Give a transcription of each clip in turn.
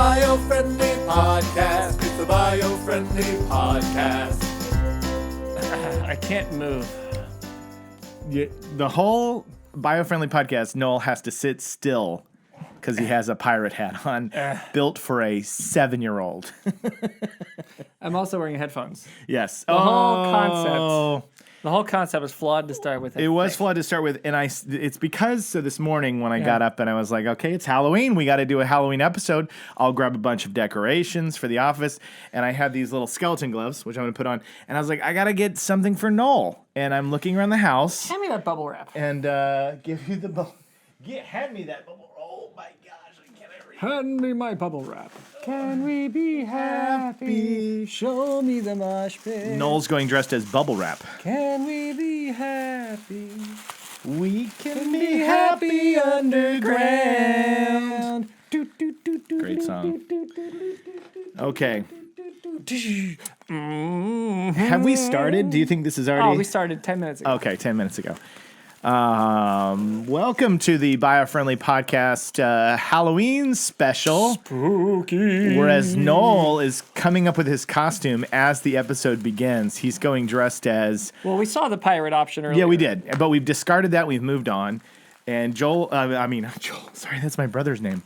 Biofriendly podcast. It's the Biofriendly podcast. I can't move. The whole Biofriendly podcast, Noel has to sit still because he has a pirate hat on, built for a 7-year-old. I'm also wearing headphones. Yes. The whole concept was flawed to start with. It was flawed to start with, and it's because this morning when I got up and I was like, okay, it's Halloween. We got to do a Halloween episode. I'll grab a bunch of decorations for the office, and I had these little skeleton gloves, which I'm going to put on, and I was like, I got to get something for Noel. And I'm looking around the house. Hand me that bubble wrap. And give you the bubble. Hand me that bubble. Oh my gosh, I can't read. Hand me my bubble wrap. Can we be happy? Show me the mosh pit. Noel's going dressed as bubble wrap. Can we be happy? We can be happy underground. Great song. Okay. Have we started? Do you think this is already? Oh, we started 10 minutes ago. Okay, 10 minutes ago. Welcome to the Biofriendly podcast Halloween special. Spooky. Whereas Noel is coming up with his costume as the episode begins. He's going dressed as... Well, we saw the pirate option earlier. Yeah, we did. But we've discarded that. We've moved on. And Joel, sorry, that's my brother's name.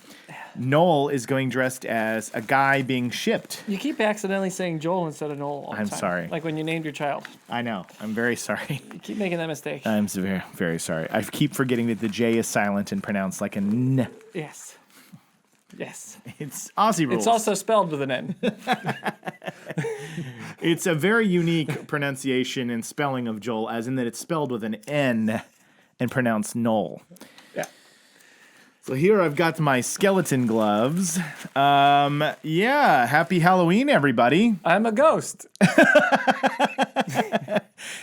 Noel is going dressed as a guy being shipped. You keep accidentally saying Joel instead of Noel all the I'm time. sorry. Like when you named your child. I know. I'm very sorry. You keep making that mistake. I'm very, very sorry. I keep forgetting that the J is silent and pronounced like a N. Yes. Yes. It's Aussie rules. It's also spelled with an N. It's a very unique pronunciation and spelling of Joel, as in that it's spelled with an N and pronounced Noel. Yeah. So here I've got my skeleton gloves. Happy Halloween, everybody. I'm a ghost.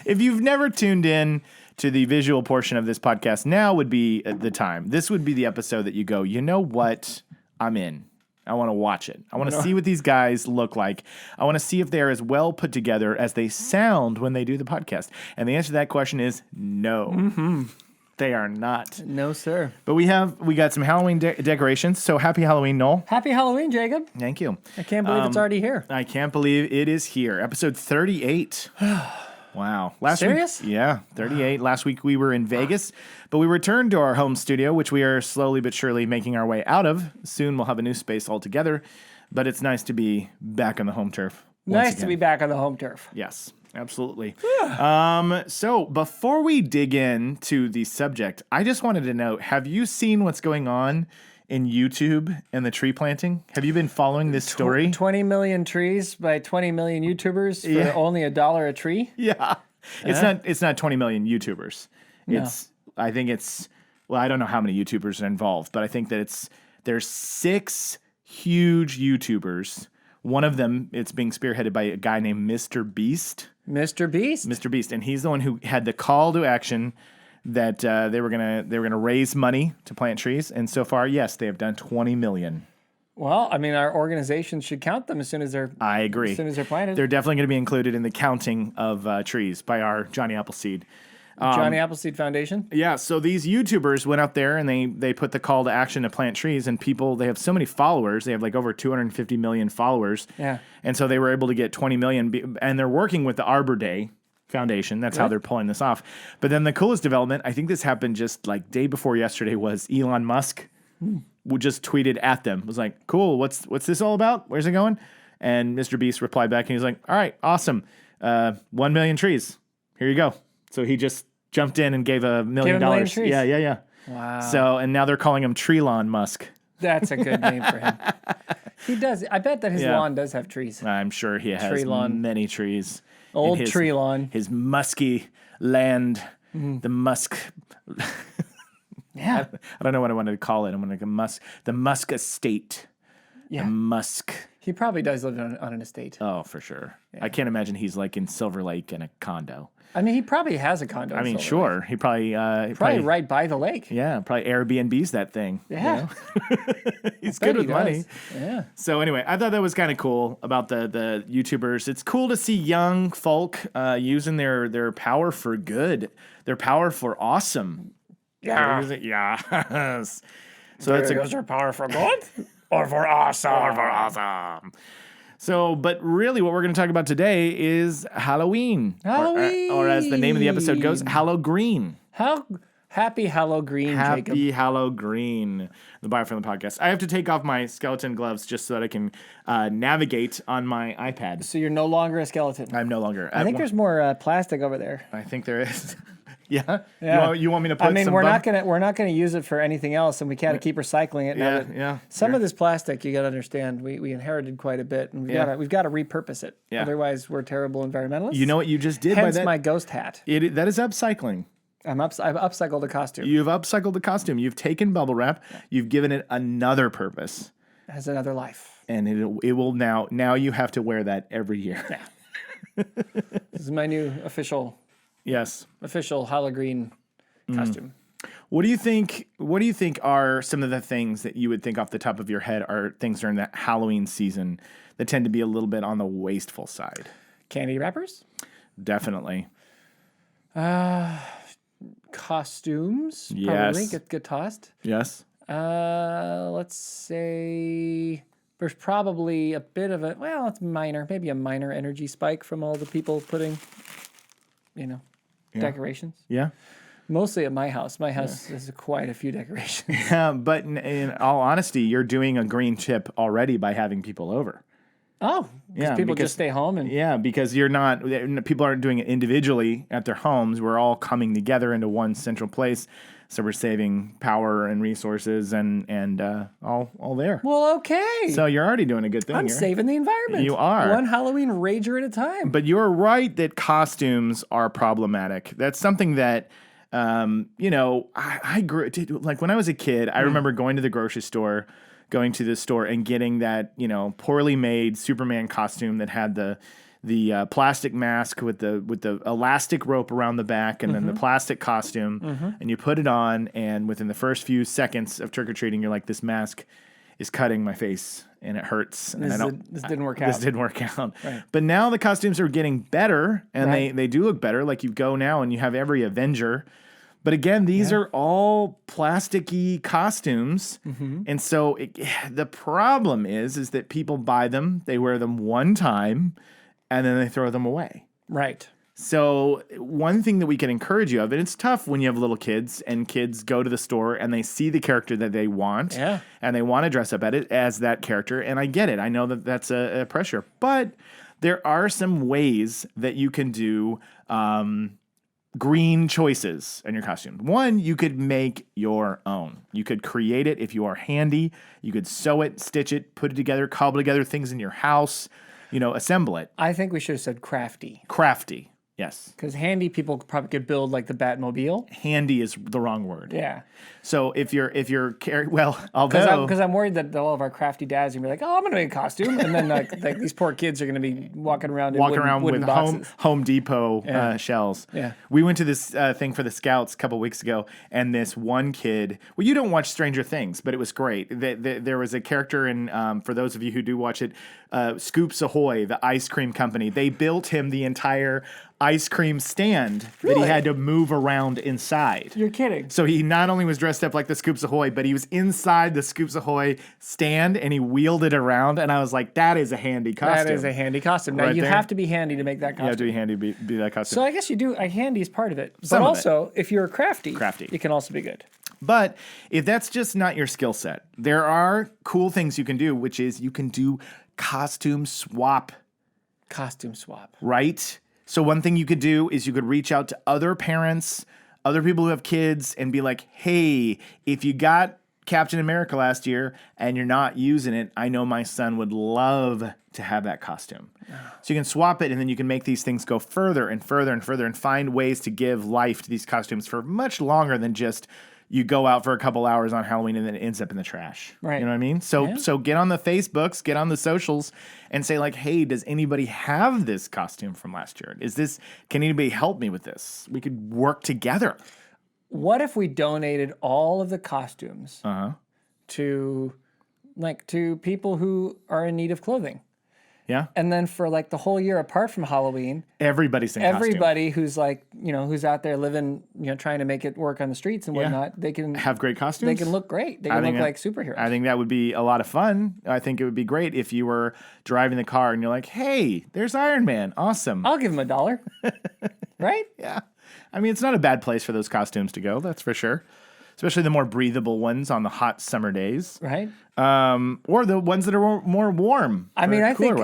If you've never tuned in to the visual portion of this podcast, now would be the time. This would be the episode that you go, you know what? I'm in. I want to watch it. I want to see what these guys look like. I want to see if they're as well put together as they sound when they do the podcast. And the answer to that question is no. Mm-hmm. They are not. No, sir. But we got some Halloween decorations. So happy Halloween, Noel. Happy Halloween, Jacob. Thank you. I can't believe it's already here. I can't believe it is here. Episode 38. Wow. Serious? Week, yeah, 38. Last week we were in Vegas, but we returned to our home studio, which we are slowly but surely making our way out of. Soon we'll have a new space altogether, but it's nice to be back on the home turf. Nice to be back on the home turf. Yes, absolutely. So before we dig into the subject, I just wanted to know, have you seen what's going on in YouTube and the tree planting? Have you been following this story? 20 million trees by 20 million YouTubers for only $1 a tree? Yeah. It's not 20 million YouTubers. I don't know how many YouTubers are involved, but I think that there's 6 huge YouTubers. One of them, it's being spearheaded by a guy named Mr. Beast. Mr. Beast? Mr. Beast. And he's the one who had the call to action that they were gonna raise money to plant trees. And so far, yes, they have done 20 million. Well, I mean, our organization should count them as soon as they're I agree. As soon as they're planted. They're definitely going to be included in the counting of trees by our Johnny Appleseed. Johnny Appleseed Foundation? Yeah, so these YouTubers went out there and they put the call to action to plant trees, and they have so many followers. They have like over 250 million followers. Yeah. And so they were able to get 20 million, and they're working with the Arbor Day Foundation. That's how they're pulling this off. But then the coolest development, I think this happened just like day before yesterday, was Elon Musk would just tweeted at them. Was like, cool, what's this all about? Where's it going? And Mr. Beast replied back and he's like, all right, awesome. 1 million trees. Here you go. So he just jumped in and gave $1 million. Trees. Yeah. Wow. So, and now they're calling him Treelon Musk. That's a good name for him. He does. I bet that his lawn does have trees. I'm sure he has Tree lawn. many trees. Old tree lawn. His musky land, the musk. Yeah. I don't know what I wanted to call it. I'm going to the Musk estate. Yeah. The Musk. He probably does live on an estate. Oh, for sure. Yeah. I can't imagine he's like in Silver Lake in a condo. I mean, he probably has a condo. I mean, Silver sure. Lake. He probably right by the lake. Yeah, probably Airbnb's that thing. Yeah. You know? He's good with money. Yeah. So anyway, I thought that was kind of cool about the YouTubers. It's cool to see young folk using their power for good, their power for awesome. Yeah. Yes. So that's a power for good. Or for awesome. Awesome. So, but really what we're going to talk about today is Halloween. Halloween. Or as the name of the episode goes, Hallowgreen. Happy Hallowgreen, Jacob. Happy Hallowgreen, the Biofriendly podcast. I have to take off my skeleton gloves just so that I can navigate on my iPad. So you're no longer a skeleton. I'm no longer. I think there's more plastic over there. I think there is. Yeah. You want me to put? I mean, some we're not gonna use it for anything else, and we can't keep recycling it. Yeah. Some of this plastic, you got to understand, we inherited quite a bit, and we've got to repurpose it. Yeah. Otherwise, we're terrible environmentalists. You know what you just did Hence by that? my ghost hat. That is upcycling. I've upcycled a costume. You've upcycled the costume. You've taken bubble wrap. You've given it another purpose. It has another life. And it will now you have to wear that every year. Yeah. This is my new official Hallowgreen costume. What do you think are some of the things that you would think off the top of your head are things during that Halloween season that tend to be a little bit on the wasteful side? Candy wrappers? Definitely. Costumes? Yes. Probably get tossed. Yes. Let's say there's probably a bit of it's minor, maybe a minor energy spike from all the people putting, decorations. Yeah. Mostly at my house. My house has quite a few decorations. Yeah, but in all honesty, you're doing a green chip already by having people over. Oh, people just stay home and because people aren't doing it individually at their homes. We're all coming together into one central place, so we're saving power and resources and all there. Well, okay. So you're already doing a good thing. I'm saving the environment. You are. One Halloween rager at a time. But you're right that costumes are problematic. That's something that. I grew like when I was a kid. I remember going to the store and getting that poorly made Superman costume that had the plastic mask with the elastic rope around the back and then the plastic costume, and you put it on, and within the first few seconds of trick or treating, you're like, this mask is cutting my face and it hurts. And this didn't work out. This didn't work out. Right. But now the costumes are getting better, and they do look better. Like you go now and you have every Avenger. But again, these are all plasticky costumes. And so the problem is that people buy them, they wear them one time, and then they throw them away. Right. So one thing that we can encourage you of, and it's tough when you have little kids and kids go to the store and they see the character that they want and they want to dress up as that character. And I get it. I know that that's a pressure. But there are some ways that you can do green choices in your costume. One, you could make your own. You could create it if you are handy. You could sew it, stitch it, put it together, cobble together things in your house, assemble it. I think we should have said crafty. Crafty. Yes. Because handy people probably could build like the Batmobile. Handy is the wrong word. Yeah. So if you're although because I'm worried that all of our crafty dads are gonna be like, oh, I'm gonna make a costume, and then like these poor kids are gonna be walking around with boxes. Home Depot shells. Yeah. We went to this thing for the Scouts a couple weeks ago, and this one kid. Well, you don't watch Stranger Things, but it was great. There was a character in for those of you who do watch it, Scoops Ahoy, the ice cream company. They built him the entire ice cream stand that he had to move around inside. You're kidding. So he not only was dressed up like the Scoops Ahoy, but he was inside the Scoops Ahoy stand and he wheeled it around. And I was like, that is a handy costume. That is a handy costume. Now, you have to be handy to make that costume. You have to be handy to be that costume. So I guess you do. Handy is part of it. But also, if you're crafty, it can also be good. But if that's just not your skill set, there are cool things you can do, which is you can do costume swap. Costume swap. Right? So one thing you could do is you could reach out to other parents, other people who have kids, and be like, hey, if you got Captain America last year and you're not using it, I know my son would love to have that costume. So you can swap it, and then you can make these things go further and further and further and find ways to give life to these costumes for much longer than just you go out for a couple hours on Halloween and then it ends up in the trash. Right. You know what I mean? So get on the Facebooks, get on the socials and say like, hey, does anybody have this costume from last year? Can anybody help me with this? We could work together. What if we donated all of the costumes to people who are in need of clothing? Yeah. And then for like the whole year apart from Halloween, everybody's in costume. Everybody who's like, who's out there living, trying to make it work on the streets and whatnot, they can have great costumes. They can look great. They can look like superheroes. I think that would be a lot of fun. I think it would be great if you were driving the car and you're like, hey, there's Iron Man. Awesome. I'll give him $1. Right? Yeah. I mean, it's not a bad place for those costumes to go. That's for sure. Especially the more breathable ones on the hot summer days, right? Or the ones that are more warm. I mean, I think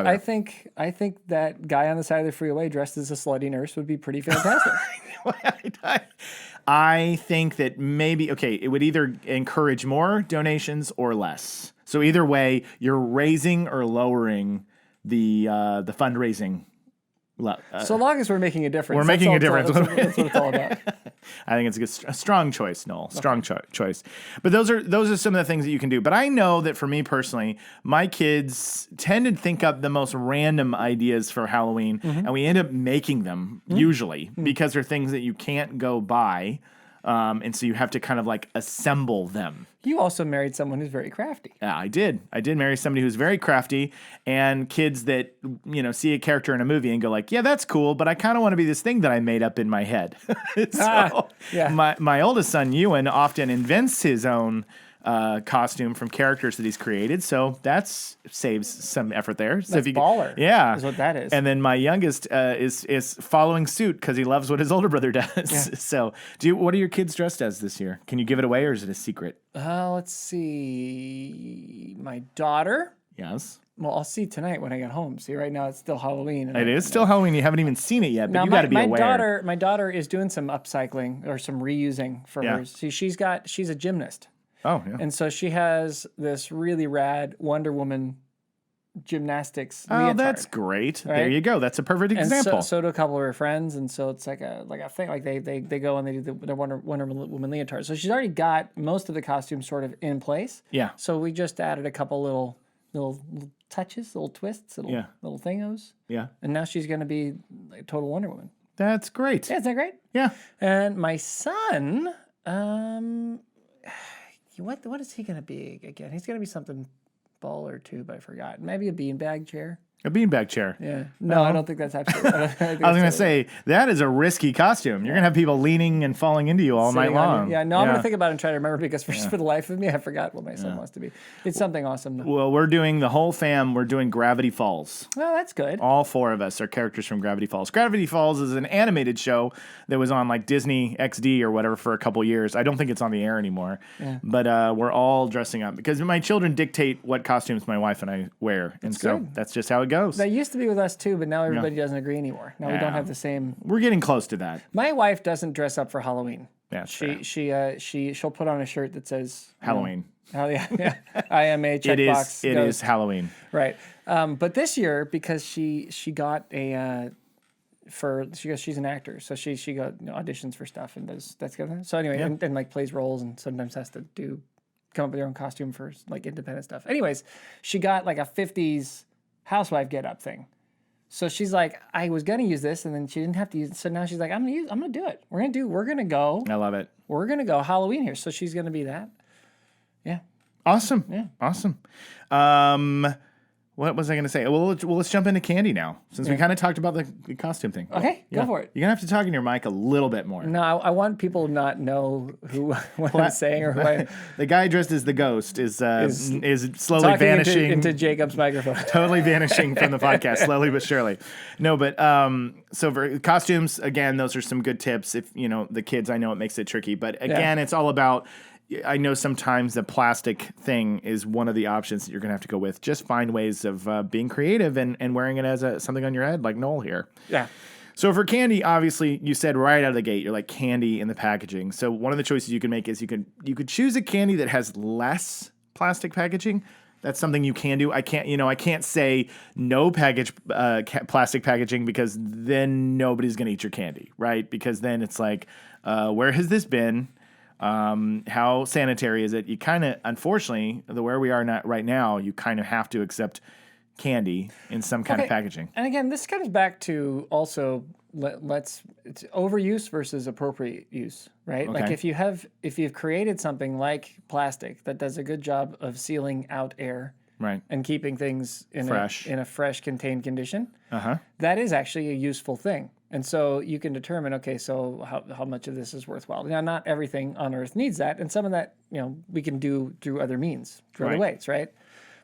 that guy on the side of the freeway dressed as a slutty nurse would be pretty fantastic. I think that maybe it would either encourage more donations or less. So either way, you're raising or lowering the fundraising. So long as we're making a difference. We're making a difference. That's what it's all about. I think it's a strong choice, Noel. Strong choice. But those are some of the things that you can do. But I know that for me personally, my kids tend to think up the most random ideas for Halloween, and we end up making them usually because they're things that you can't go buy. And so you have to kind of like assemble them. You also married someone who's very crafty. Yeah, I did. I did marry somebody who's very crafty, and kids that, see a character in a movie and go like, yeah, that's cool, but I kind of want to be this thing that I made up in my head. My oldest son, Ewan, often invents his own costume from characters that he's created, so that saves some effort there. So that's baller. Yeah, is what that is. And then my youngest is following suit because he loves what his older brother does. Yeah. So, what are your kids dressed as this year? Can you give it away, or is it a secret? Let's see. My daughter. Yes. Well, I'll see tonight when I get home. See, right now it's still Halloween. It is still Halloween. You haven't even seen it yet, but you got to be aware. My daughter is doing some upcycling or some reusing for hers. See, she's a gymnast. Oh, yeah. And so she has this really rad Wonder Woman gymnastics leotard. That's great. Right? There you go. That's a perfect example. So do a couple of her friends, and so it's like a thing. Like they go and they do the Wonder Woman leotard. So she's already got most of the costumes sort of in place. Yeah. So we just added a couple little touches, little twists, little thingos. Yeah. And now she's going to be like total Wonder Woman. That's great. Yeah, isn't that great? Yeah. And my son, what is he going to be again? He's going to be something baller too, but I forgot. Maybe a beanbag chair. A beanbag chair. Yeah. No, I don't think that's absolutely. I was going to say, that is a risky costume. You're going to have people leaning and falling into you all night long. I'm going to think about it and try to remember because for the life of me, I forgot what my son wants to be. It's something awesome, though. Well, we're doing we're doing Gravity Falls. Well, that's good. All four of us are characters from Gravity Falls. Gravity Falls is an animated show that was on like Disney XD or whatever for a couple years. I don't think it's on the air anymore. Yeah. But we're all dressing up because my children dictate what costumes my wife and I wear. And so that's just how it goes. That used to be with us too, but now everybody doesn't agree anymore. Now we don't have the same. We're getting close to that. My wife doesn't dress up for Halloween. Yeah, she'll put on a shirt that says Halloween. Yeah. I am a checkbox. It is Halloween. Right. But this year, because she got a she's an actor, so she got auditions for stuff and does that's good. So anyway, and like plays roles and sometimes has to come up with her own costume for like independent stuff. Anyways, she got like a 50s housewife get up thing. So she's like, I was gonna use this, and then she didn't have to use it. So now she's like, I'm gonna do it. We're gonna go. I love it. We're gonna go Halloween here. So she's gonna be that. Yeah. Awesome. Yeah. Awesome. What was I going to say? Well, let's jump into candy now, since we kind of talked about the costume thing. Okay, go for it. You're going to have to talk in your mic a little bit more. No, I want people to not know what I'm saying or who I am. The guy dressed as the ghost is slowly vanishing into Jacob's microphone. Totally vanishing from the podcast, slowly but surely. No, but so for costumes, again, those are some good tips. If the kids, I know it makes it tricky, but again, it's all about. I know sometimes the plastic thing is one of the options that you're going to have to go with. Just find ways of being creative and wearing it as something on your head, like Noel here. Yeah. So for candy, obviously, you said right out of the gate, you're like candy in the packaging. So one of the choices you can make is you could choose a candy that has less plastic packaging. That's something you can do. I can't say no plastic packaging because then nobody's going to eat your candy, right? Because then it's like, where has this been? How sanitary is it? You kind of, unfortunately, where we are right now, you kind of have to accept candy in some kind of packaging. And again, this comes back to also it's overuse versus appropriate use, right? Okay. Like if you've created something like plastic that does a good job of sealing out air, Right. and keeping things in a fresh contained condition, that is actually a useful thing. And so you can determine, okay, so how much of this is worthwhile. Now, not everything on Earth needs that, and some of that, we can do through other means, through other ways, right?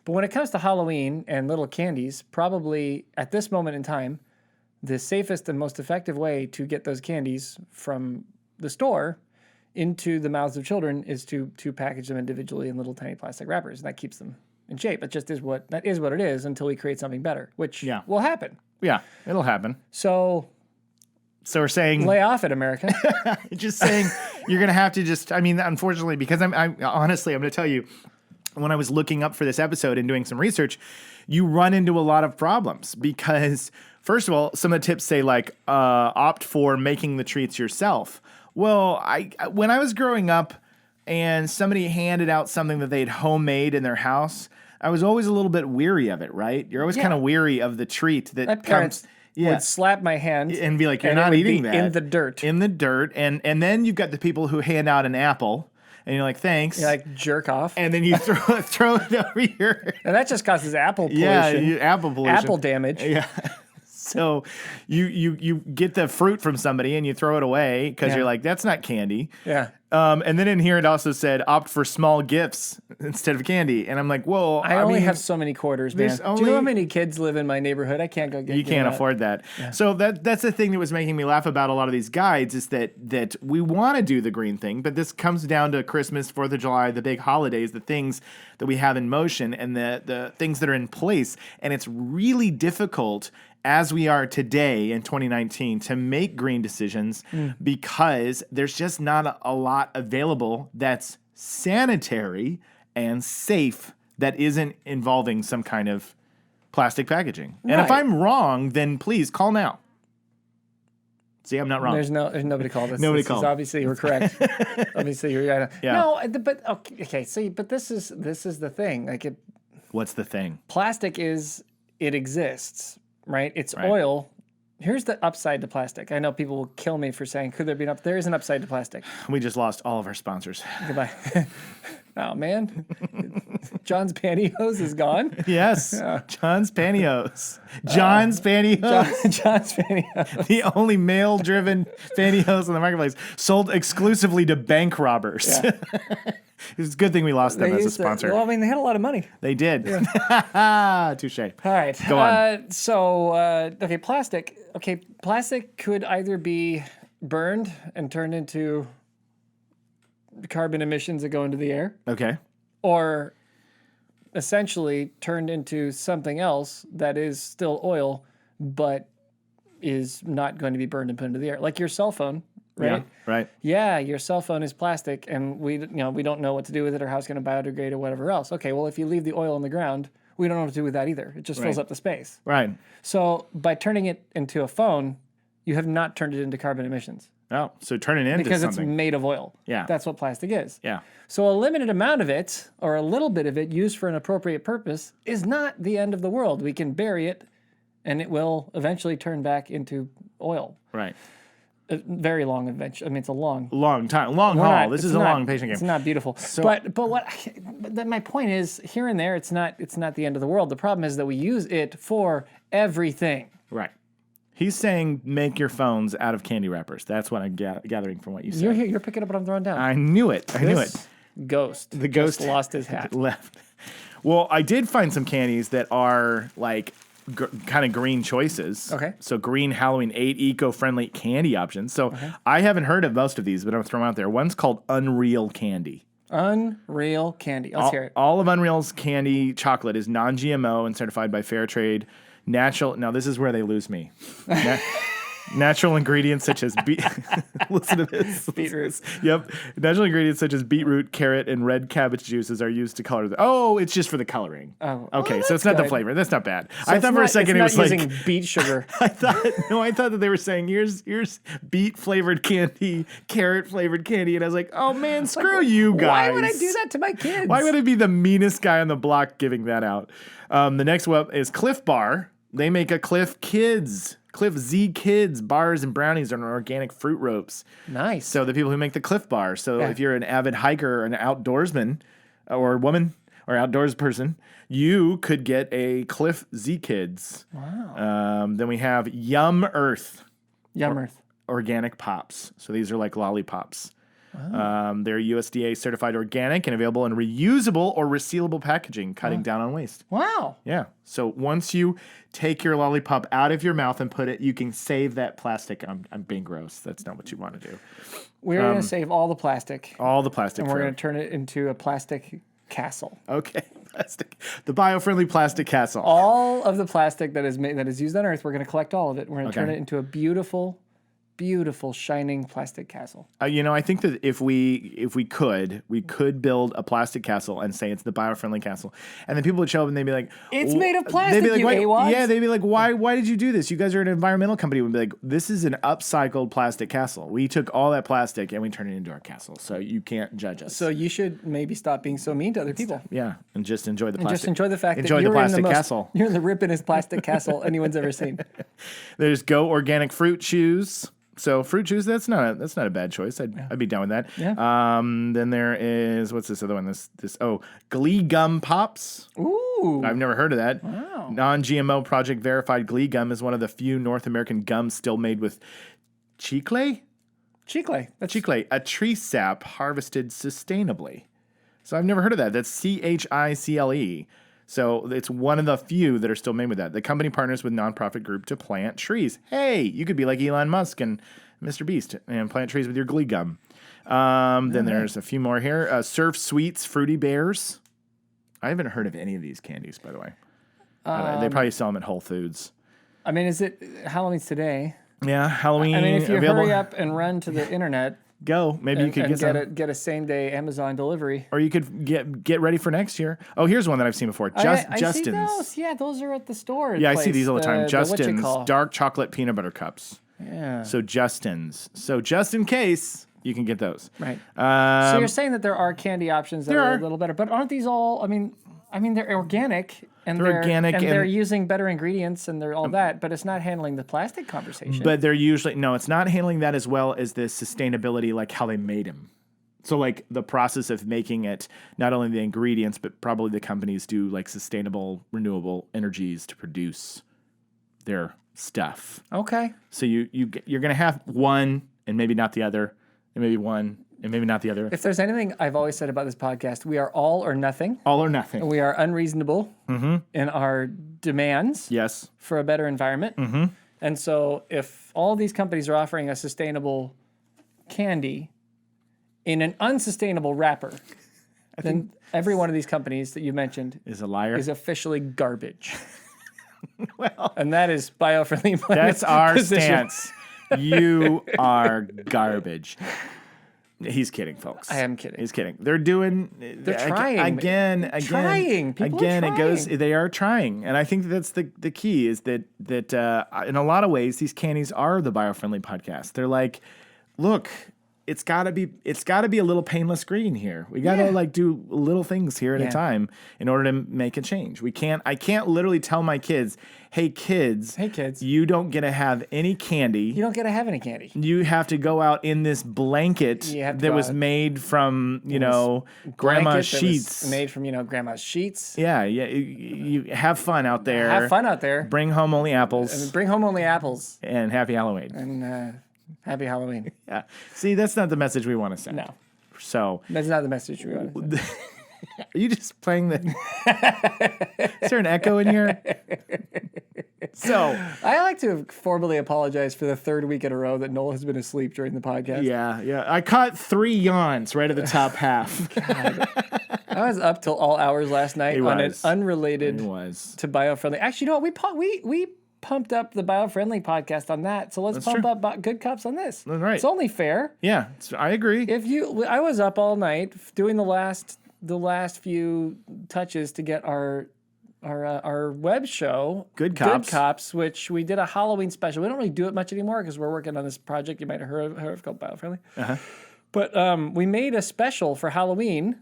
But when it comes to Halloween and little candies, probably at this moment in time, the safest and most effective way to get those candies from the store into the mouths of children is to package them individually in little tiny plastic wrappers, and that keeps them in shape. It just is what it is until we create something better, which will happen. Yeah, it'll happen. So we're saying lay off it, America. Just saying you're going to have to just, I mean, unfortunately, because I'm honestly, I'm going to tell you, when I was looking up for this episode and doing some research, you run into a lot of problems because, first of all, some of the tips say like opt for making the treats yourself. Well, when I was growing up and somebody handed out something that they'd homemade in their house, I was always a little bit weary of it, right? You're always kind of weary of the treat that my parents would slap my hand and be like, you're not eating that. In the dirt. In the dirt. And then you've got the people who hand out an apple and you're like, thanks. You're like, jerk off. And then you throw it over here. And that just causes apple pollution. Yeah, apple pollution. Apple damage. Yeah. So you get the fruit from somebody and you throw it away because you're like, that's not candy. Yeah. And then in here it also said opt for small gifts instead of candy. And I'm like, whoa. I only have so many quarters, man. Do you know how many kids live in my neighborhood? I can't go get You can't afford that. Yeah. So that's the thing that was making me laugh about a lot of these guides is that we want to do the green thing, but this comes down to Christmas, 4th of July, the big holidays, the things that we have in motion and the things that are in place. And it's really difficult as we are today in 2019 to make green decisions because there's just not a lot available that's sanitary and safe that isn't involving some kind of plastic packaging. Right. And if I'm wrong, then please call now. See, I'm not wrong. There's nobody called us. Nobody called. Obviously, you're correct. Obviously, you're right. Yeah. No, but okay. See, but this is the thing. Like it. What's the thing? Plastic it exists. Right? It's oil. Here's the upside to plastic. I know people will kill me for saying, could there be there is an upside to plastic. We just lost all of our sponsors. Goodbye. Oh, man. John's Pantyhose is gone? Yes. Yeah. John's Pantyhose. John's Pantyhose. John's Pantyhose. The only male-driven pantyhose in the marketplace. Sold exclusively to bank robbers. Yeah. It's a good thing we lost them as a sponsor. Well, I mean, they had a lot of money. They did. Yeah. Touche. All right. Go on. Okay, plastic. Okay, plastic could either be burned and turned into carbon emissions that go into the air. Okay. Or essentially turned into something else that is still oil, but is not going to be burned and put into the air. Like your cell phone. Right? Yeah, right. Yeah, your cell phone is plastic, and we don't know what to do with it or how it's going to biodegrade or whatever else. Okay, well, if you leave the oil on the ground, we don't know what to do with that either. It just fills up the space. Right. So by turning it into a phone, you have not turned it into carbon emissions. Oh, so turn it into because something. It's made of oil. Yeah. That's what plastic is. Yeah. So a limited amount of it, or a little bit of it, used for an appropriate purpose, is not the end of the world. We can bury it, and it will eventually turn back into oil. Right. Very long adventure. I mean, it's a long time, long haul. This is a long patient game. It's not beautiful. So, but my point is, here and there, it's not the end of the world. The problem is that we use it for everything. Right. He's saying make your phones out of candy wrappers. That's what I'm gathering from what you said. You're picking up what I'm throwing down. I knew it. Ghost. The ghost just lost his hat. Left. Well, I did find some candies that are like kind of green choices. Okay. So green Halloween 8 eco-friendly candy options. So I haven't heard of most of these, but I'm throwing out there. One's called Unreal Candy. Unreal Candy. Let's hear it. All of Unreal's candy chocolate is non-GMO and certified by Fair Trade. Natural. Now this is where they lose me. Natural ingredients such as listen to this. Beetroot. Yep. Natural ingredients such as beetroot, carrot, and red cabbage juices are used to color. It's just for the coloring. Oh, okay. Well, so it's not good. The flavor. That's not bad. So I thought for a second it was using beet sugar. I thought that they were saying here's beet flavored candy, carrot flavored candy, and I was like, oh man, screw you guys. Why would I do that to my kids? Why would I be the meanest guy on the block giving that out? The next one is Cliff Bar. They make a Cliff Z Kids bars and brownies on organic fruit ropes. Nice. So the people who make the Cliff Bar. So if you're an avid hiker or an outdoorsman or woman, or outdoors person, you could get a Cliff Z Kids. Wow. Then we have Yum Earth. Yum Earth. Organic pops. So these are like lollipops. They're USDA certified organic and available in reusable or resealable packaging, cutting down on waste. Wow. Yeah. So once you take your lollipop out of your mouth and put it, you can save that plastic. I'm being gross. That's not what you want to do. We're going to save all the plastic. All the plastic. And we're going to turn it into a plastic castle. Okay. Plastic. The biofriendly plastic castle. All of the plastic that is made, that is used on Earth, we're going to collect all of it. We're going to turn it into a beautiful, shining plastic castle. I think that if we could build a plastic castle and say it's the biofriendly castle, and then people would show up and they'd be like, "It's made of plastic." They'd be like, AWODs. yeah, they'd be like, why did you do this? You guys are an environmental company. We'd be like, this is an upcycled plastic castle. We took all that plastic and we turned it into our castle. So you can't judge us. So you should maybe stop being so mean to other people. Yeah, and just enjoy the plastic. And just enjoy the fact that enjoy you're the plastic in the castle. You're in the rippinest plastic castle anyone's ever seen. There's Go Organic Fruit Chews. So fruit juice, that's not a bad choice. I'd be down with that. Yeah. Then there is, what's this other one? Glee Gum Pops. Ooh. I've never heard of that. Wow. Non-GMO project verified Glee Gum is one of the few North American gums still made with chicle, a tree sap harvested sustainably. So I've never heard of that. That's CHICLE. So it's one of the few that are still made with that. The company partners with nonprofit group to plant trees. Hey, you could be like Elon Musk and Mr. Beast and plant trees with your Glee Gum. Then there's a few more here. Surf Sweets Fruity Bears. I haven't heard of any of these candies, by the way. They probably sell them at Whole Foods. I mean, is it Halloween's today? Yeah, Halloween. I mean, if you available. Hurry up and run to the internet. Go. Maybe you could get a same day Amazon delivery, or you could get ready for next year. Oh, here's one that I've seen before. I Justin's. See those. Yeah, those are at the store. Yeah, I see these all the time. Justin's the dark chocolate peanut butter cups. Yeah. So Justin's. So just in case you can get those. Right. So you're saying that there are candy options that are a little better, but aren't these all? I mean, they're organic. And they're using better ingredients and they're all that, but it's not handling the plastic conversation. But they're usually it's not handling that as well as the sustainability, like how they made them. So like the process of making it, not only the ingredients, but probably the companies do like sustainable, renewable energies to produce their stuff. Okay. So you're gonna have one and maybe not the other, and maybe one and maybe not the other. If there's anything I've always said about this podcast, we are all or nothing. All or nothing. We are unreasonable in our demands for a better environment. Mm-hmm. And so if all these companies are offering a sustainable candy in an unsustainable wrapper, then every one of these companies that you mentioned is a liar. Is officially garbage. Well, and that is biofriendly. That's our stance. You are garbage. He's kidding, folks. I am kidding. He's kidding. They're trying again. People are trying. They are trying, and I think that's the key is that in a lot of ways these candies are the biofriendly podcast. They're like, look, it's gotta be a little painless green here. We gotta do little things here at a time in order to make a change. I can't literally tell my kids, hey kids, you don't get to have any candy. You don't get to have any candy. You have to go out in this blanket that was made from grandma's sheets. Made from grandma's sheets. Yeah. You have fun out there. Have fun out there. Bring home only apples. And happy Halloween. And happy Halloween. Yeah. See, that's not the message we want to send. No. So that's not the message we want to send. Are you just playing the... Is there an echo in here? So... I like to formally apologize for the third week in a row that Noel has been asleep during the podcast. Yeah. I caught 3 yawns right at the top half. God. I was up till all hours last night on an unrelated to biofriendly. Actually, you know what? We pumped up the biofriendly podcast on that, so let's pump up Good Cops on this. That's right. It's only fair. Yeah, I agree. I was up all night doing the last few touches to get our web show Good Cops, which we did a Halloween special. We don't really do it much anymore because we're working on this project you might have heard of called Biofriendly. Uh-huh. But we made a special for Halloween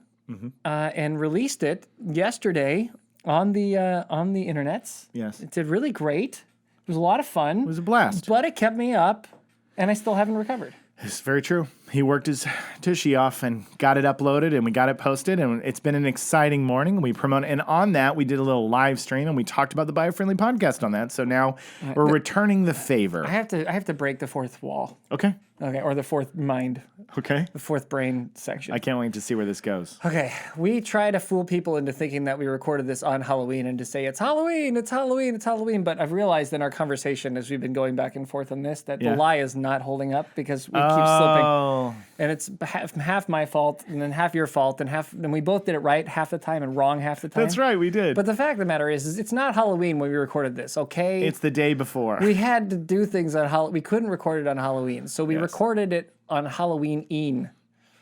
and released it yesterday on the internets. Yes, it did really great. It was a lot of fun. It was a blast. But it kept me up, and I still haven't recovered. It's very true. He worked his tushy off and got it uploaded, and we got it posted, and it's been an exciting morning. We promote, and on that, we did a little live stream, and we talked about the Biofriendly podcast on that. So now we're returning the favor. I have to break the fourth wall. Okay. Okay, or the fourth mind. Okay. The fourth brain section. I can't wait to see where this goes. Okay, we try to fool people into thinking that we recorded this on Halloween and to say it's Halloween, it's Halloween, it's Halloween. But I've realized in our conversation as we've been going back and forth on this that the lie is not holding up because we keep slipping. And it's half my fault and then half your fault and we both did it right half the time and wrong half the time. That's right, we did. But the fact of the matter is it's not Halloween when we recorded this, okay? It's the day before. We had to do things on Halloween. We couldn't record it on Halloween, so we recorded it on Halloween-een.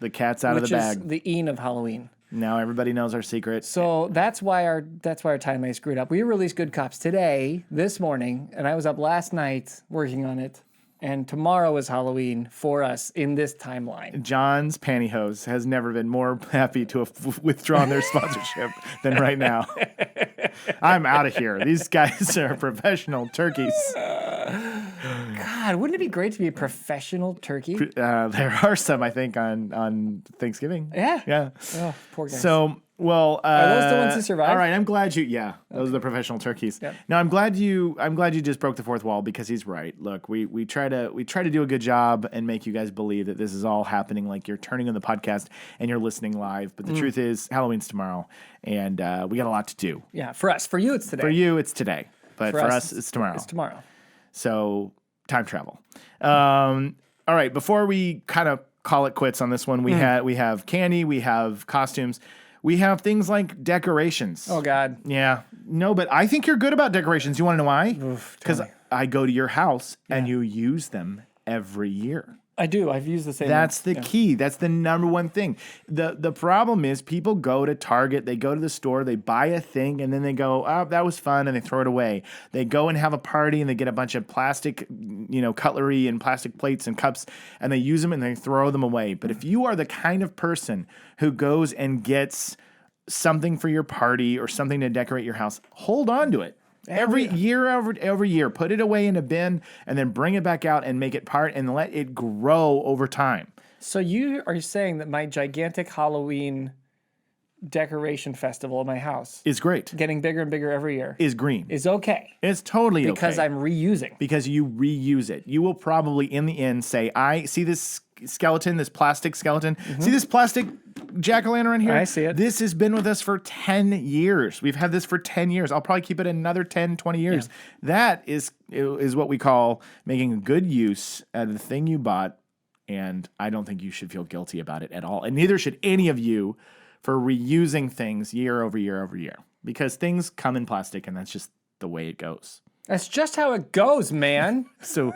The cat's out of the bag. Which is the een of Halloween. Now everybody knows our secret. So that's why our timeline screwed up. We released Good Cops today, this morning, and I was up last night working on it. And tomorrow is Halloween for us in this timeline. John's Pantyhose has never been more happy to have withdrawn their sponsorship than right now. I'm out of here. These guys are professional turkeys. God, wouldn't it be great to be a professional turkey? There are some, I think, on Thanksgiving. Yeah. Yeah. Oh, poor guys. So, well, are those the ones who survived? All right, I'm glad you. Yeah, those are the professional turkeys. Yep. Now, I'm glad you just broke the fourth wall because he's right. Look, we try to do a good job and make you guys believe that this is all happening. Like you're turning on the podcast and you're listening live. But the truth is, Halloween's tomorrow, and we got a lot to do. Yeah, for us, for you, it's today. For you, it's today, but for us, it's tomorrow. It's tomorrow. So time travel. All right, before we kind of call it quits on this one, we have candy, we have costumes. We have things like decorations. Oh, God. Yeah. No, but I think you're good about decorations. You want to know why? Because I go to your house and you use them every year. I do. I've used the same. That's the key. That's the number one thing. The problem is people go to Target, they go to the store, they buy a thing, and then they go, oh, that was fun, and they throw it away. They go and have a party, and they get a bunch of plastic, cutlery and plastic plates and cups, and they use them and they throw them away. But if you are the kind of person who goes and gets something for your party or something to decorate your house, hold on to it. Every year, put it away in a bin and then bring it back out and make it part and let it grow over time. So you are saying that my gigantic Halloween decoration festival in my house is great. Getting bigger and bigger every year. Is green. Is okay. It's totally okay. Because I'm reusing. Because you reuse it. You will probably in the end say, I see this skeleton, this plastic skeleton. Mm-hmm. See this plastic jack-o'-lantern here? I see it. This has been with us for 10 years. We've had this for 10 years. I'll probably keep it another 10, 20 years. Yeah. That is what we call making a good use out of the thing you bought, and I don't think you should feel guilty about it at all. And neither should any of you for reusing things year over year over year. Because things come in plastic, and that's just the way it goes. That's just how it goes, man. So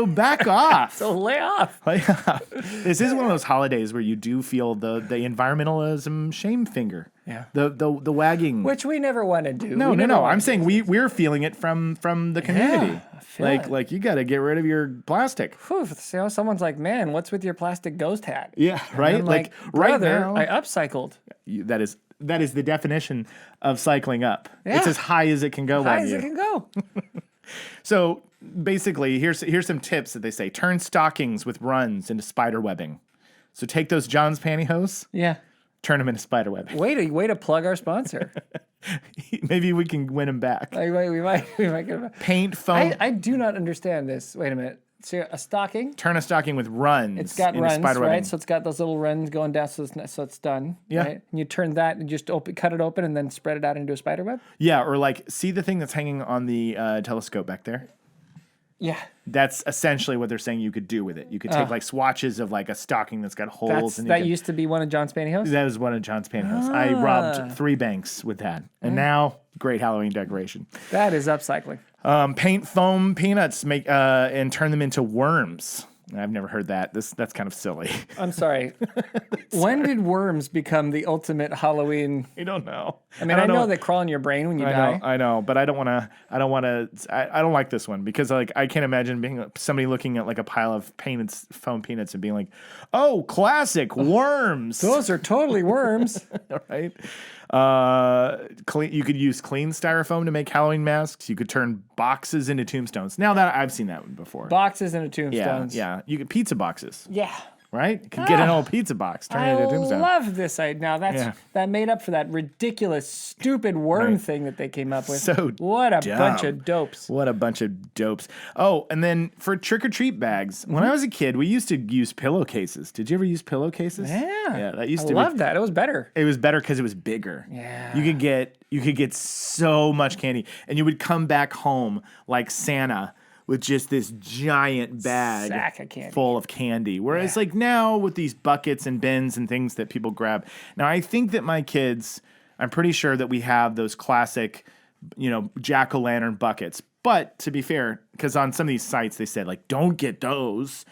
back off. So lay off. This is one of those holidays where you do feel the environmentalism shame finger. Yeah. The wagging. Which we never want to do. No. I'm saying we're feeling it from the community. Yeah, I feel like you got to get rid of your plastic. Whew, so someone's like, man, what's with your plastic ghost hat? Yeah, right. And I'm like, right brother, now, I upcycled. That is the definition of cycling up. Yeah. It's as high as it can go. High as it can go. So basically, here's some tips that they say. Turn stockings with runs into spider webbing. So take those John's pantyhose. Yeah. Turn them into spider webbing. Way to plug our sponsor. Maybe we can win him back. We might get him back. Paint foam. I do not understand this. Wait a minute. So a stocking? Turn a stocking with runs. It's got into runs, spider right? webbing. So it's got those little runs going down, so it's done. Yeah. Right? And you turn that and just cut it open and then spread it out into a spider web. Yeah, or see the thing that's hanging on the telescope back there? Yeah. That's essentially what they're saying you could do with it. You could take swatches of a stocking that's got holes. That used to be one of John's pantyhose? That was one of John's pantyhose. I robbed 3 banks with that. And now, great Halloween decoration. That is upcycling. Paint foam peanuts and turn them into worms. I've never heard that. That's kind of silly. I'm sorry. When did worms become the ultimate Halloween? I don't know. I mean, I know they crawl in your brain when you die. I know, but I don't like this one because I can't imagine being somebody looking at a pile of foam peanuts and being like, "Oh, classic worms." Those are totally worms. Right? You could use clean styrofoam to make Halloween masks. You could turn boxes into tombstones. Now that I've seen that one before. Boxes into tombstones. Yeah. You could pizza boxes. Yeah. right? You could get an old pizza box, turn it into a I tombstone. love this. Now that made up for that ridiculous, stupid worm thing that they came up with. So what a dumb. bunch of dopes. What a bunch of dopes. Oh, and then for trick-or-treat bags, when I was a kid, we used to use pillowcases. Did you ever use pillowcases? Yeah. That used I to loved that. It was better. It was better because it was bigger. Yeah. You could get so much candy, and you would come back home like Santa with just this giant bag Sack of candy. full of candy. Whereas like now with these buckets and bins and things that people grab. Now I think that my kids, I'm pretty sure that we have those classic, jack-o'-lantern buckets. But to be fair, because on some of these sites they said like, don't get those.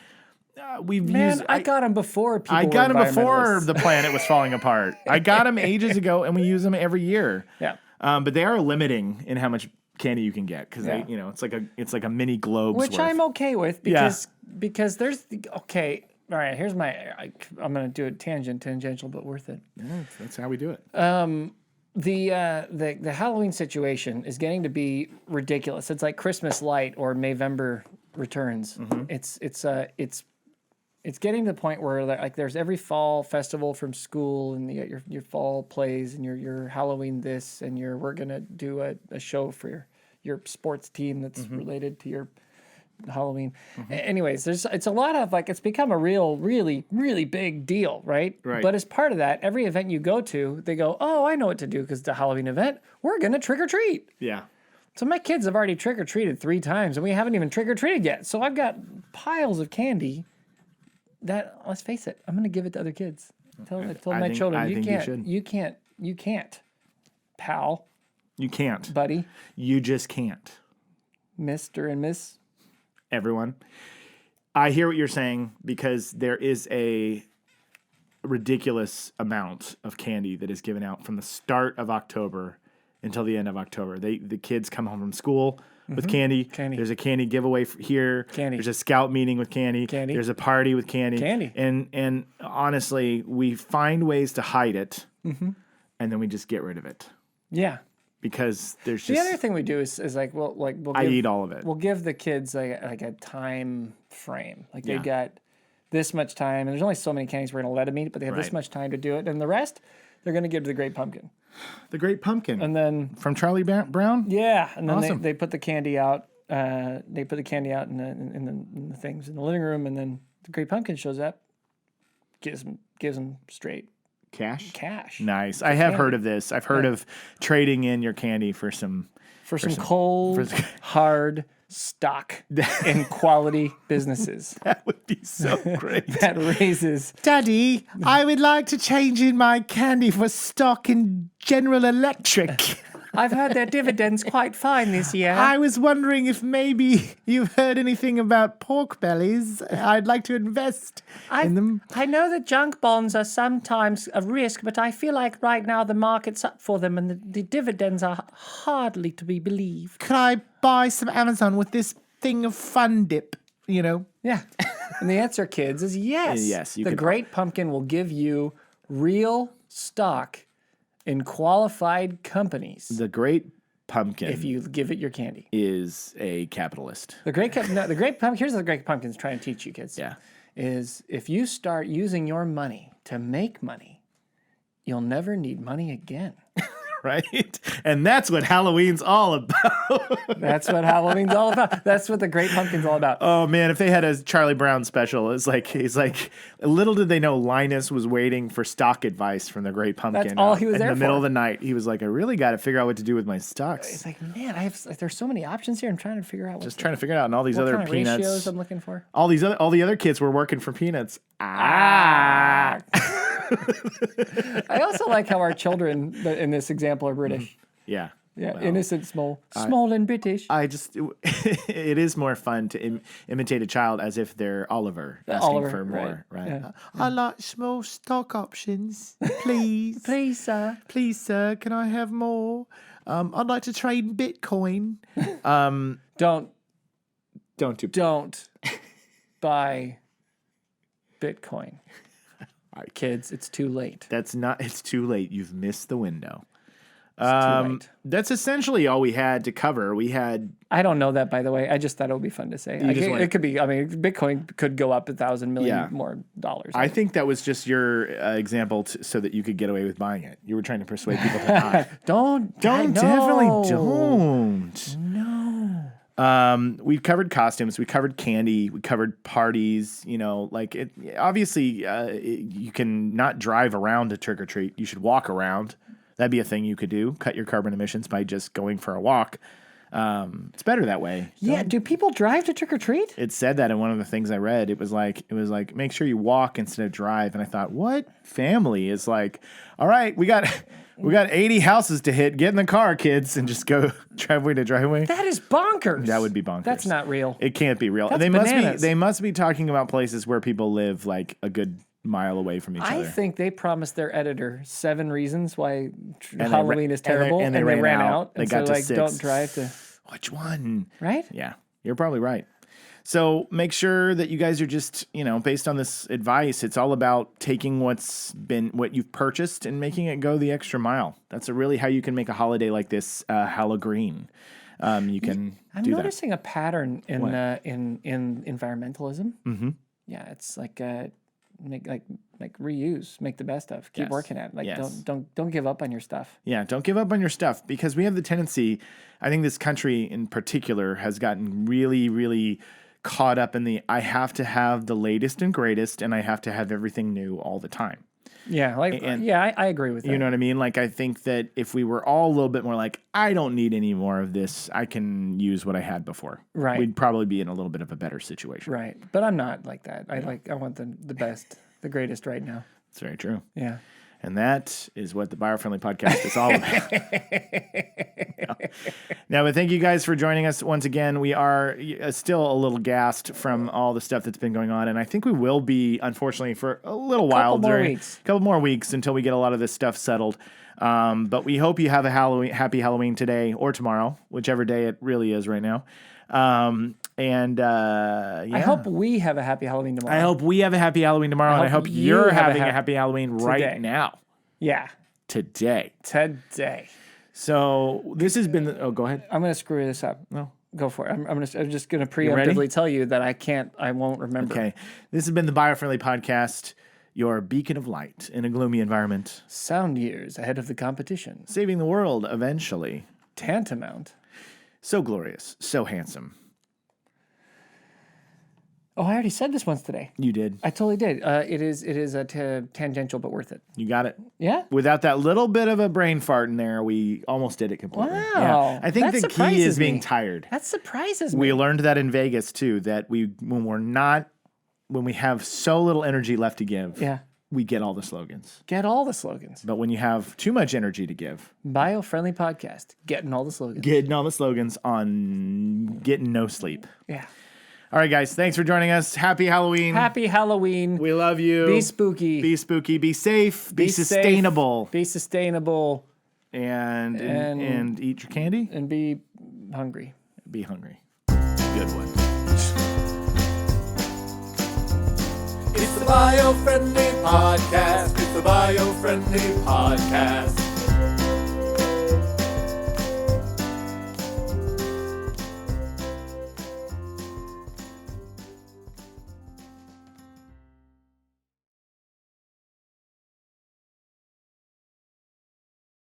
I got them before people I got them before environmentalists. the planet was falling apart. I got them ages ago, and we use them every year. Yeah. But they are limiting in how much candy you can get because it's like a mini globe's Which worth. I'm okay with because there's okay. All right, here's I'm gonna do it tangential, but worth it. Yeah, that's how we do it. The Halloween situation is getting to be ridiculous. It's like Christmas Light or Mayvember Returns. It's getting to the point where like there's every fall festival from school, and you got your fall plays and your Halloween this, and we're gonna do a show for your sports team that's related to your Halloween. Anyways, it's a lot of it's become a really big deal, right? Right. But as part of that, every event you go to, they go, oh, I know what to do because it's a Halloween event. We're gonna trick or treat. Yeah. So my kids have already trick or treated 3 times, and we haven't even trick or treated yet. So I've got piles of candy. That, let's face it, I'm gonna give it to other kids. Tell my children, you can't, pal. You can't. Buddy. You just can't. Mr. and Miss. Everyone. I hear what you're saying because there is a ridiculous amount of candy that is given out from the start of October until the end of October. The kids come home from school with candy. There's a candy giveaway here. Candy. There's a scout meeting with candy. There's a party with candy. And honestly, we find ways to hide it, and then we just get rid of it. Yeah. Because there's just the other thing we do is I eat all of it. We'll give the kids like a time frame. Like they've got this much time, and there's only so many candies we're gonna let them eat, but they have this much time to do it, and the rest they're gonna give to the Great Pumpkin. The Great Pumpkin. And then from Charlie Brown? Yeah, and then awesome. they put the candy out. They put the candy out in the things in the living room, and then the Great Pumpkin shows up, gives them straight cash. Nice. I have heard of this. I've heard of trading in your candy for some cold, hard stock in quality businesses. That would be so great. That raises. Daddy, I would like to change in my candy for stock in General Electric. I've heard their dividends quite fine this year. I was wondering if maybe you've heard anything about pork bellies. I'd like to invest in them. I know that junk bonds are sometimes a risk, but I feel like right now the market's up for them and the dividends are hardly to be believed. Could I buy some Amazon with this thing of Fun Dip, Yeah. And the answer, kids, is yes. Yes. The Great Pumpkin will give you real stock in qualified companies. The Great Pumpkin, if you give it your candy, is a capitalist. The Great Pumpkin. Here's what the Great Pumpkin's trying to teach you, kids. Yeah, is if you start using your money to make money, you'll never need money again. Right? And that's what Halloween's all about. That's what Halloween's all about. That's what the Great Pumpkin's all about. Oh man, if they had a Charlie Brown special, he's like, little did they know Linus was waiting for stock advice from the Great Pumpkin. That's all he was there for. In the middle of the night, he was like, I really got to figure out what to do with my stocks. It's like, man, there's so many options here. I'm trying to figure out. Trying to figure it out, and all these other kind of peanuts. Ratios I'm looking for. All the other kids were working for peanuts. I also like how our children in this example are British. Yeah. Yeah, well, innocent, small and British. It is more fun to imitate a child as if they're Oliver asking for more, right? Yeah. I like small stock options, please. Please, sir. Please, sir, can I have more? I'd like to trade in Bitcoin. Don't buy Bitcoin. All right, kids, it's too late. It's too late. You've missed the window. late. That's essentially all we had to cover. We had I don't know that, by the way. I just thought it would be fun to say. It could be. I mean, Bitcoin could go up $1,000 million more dollars. I think that was just your example so that you could get away with buying it. You were trying to persuade people to not. Definitely don't. No. We covered costumes. We covered candy. We covered parties. You know, like it. Obviously, you can not drive around to trick or treat. You should walk around. That'd be a thing you could do. Cut your carbon emissions by just going for a walk. It's better that way. Yeah. Do people drive to trick or treat? It said that in one of the things I read. It was like make sure you walk instead of drive. And I thought, what family is like? All right, we got 80 houses to hit. Get in the car, kids, and just go driveway to driveway. That is bonkers. That would be bonkers. That's not real. It can't be real. That's They bananas. must be talking about places where people live like a good mile away from each other. I think they promised their editor 7 reasons why And Halloween is terrible, and they ran out. They and got so to like, 6. don't drive to. Which one? Right? Yeah, you're probably right. So make sure that you guys are just, based on this advice, it's all about taking what you've purchased and making it go the extra mile. That's really how you can make a holiday like this Hallowgreen. You can I'm do noticing a pattern in environmentalism. Mm-hmm. Yeah, it's like make reuse, make the best of, keep working at it. Like don't give up on your stuff. Yeah, don't give up on your stuff, because we have the tendency, I think this country in particular has gotten really, really caught up in I have to have the latest and greatest, and I have to have everything new all the time. Yeah, I agree with that. You know what I mean? Like, I think that if we were all a little bit more like, I don't need any more of this, I can use what I had before. Right. We'd probably be in a little bit of a better situation. Right. But I'm not like that. I want the best, the greatest right now. That's very true. Yeah. And that is what the Biofriendly podcast is all about. Now, but thank you guys for joining us once again. We are still a little gassed from all the stuff that's been going on. And I think we will be, unfortunately, for a little while. A couple more weeks until we get a lot of this stuff settled. But we hope you have a happy Halloween today or tomorrow, whichever day it really is right now. I hope we have a happy Halloween tomorrow. I hope we have a happy Halloween tomorrow, and I hope you're having a happy Halloween right now. Yeah. Today. So this has been. Oh, go ahead. I'm going to screw this up. No. Go for it. I'm just going to preemptively tell you that I won't remember. Okay. This has been the Biofriendly podcast, your beacon of light in a gloomy environment. Sound years ahead of the competition. Saving the world eventually. Tantamount. So glorious. So handsome. Oh, I already said this once today. You did. I totally did. It is tangential but worth it. You got it. Yeah. Without that little bit of a brain fart in there, we almost did it completely. Wow. Yeah. I think the key is being tired. That surprises me. We learned that in Vegas too, that when we have so little energy left to give, we get all the slogans. Get all the slogans. But when you have too much energy to give, Biofriendly podcast, getting all the slogans. Getting all the slogans on getting no sleep. Yeah. All right, guys. Thanks for joining us. Happy Halloween. Happy Halloween. We love you. Be spooky. Be spooky. Be safe. Be sustainable. Be sustainable. And eat your candy. And be hungry. Be hungry. Good one. It's the Biofriendly podcast. It's the Biofriendly podcast.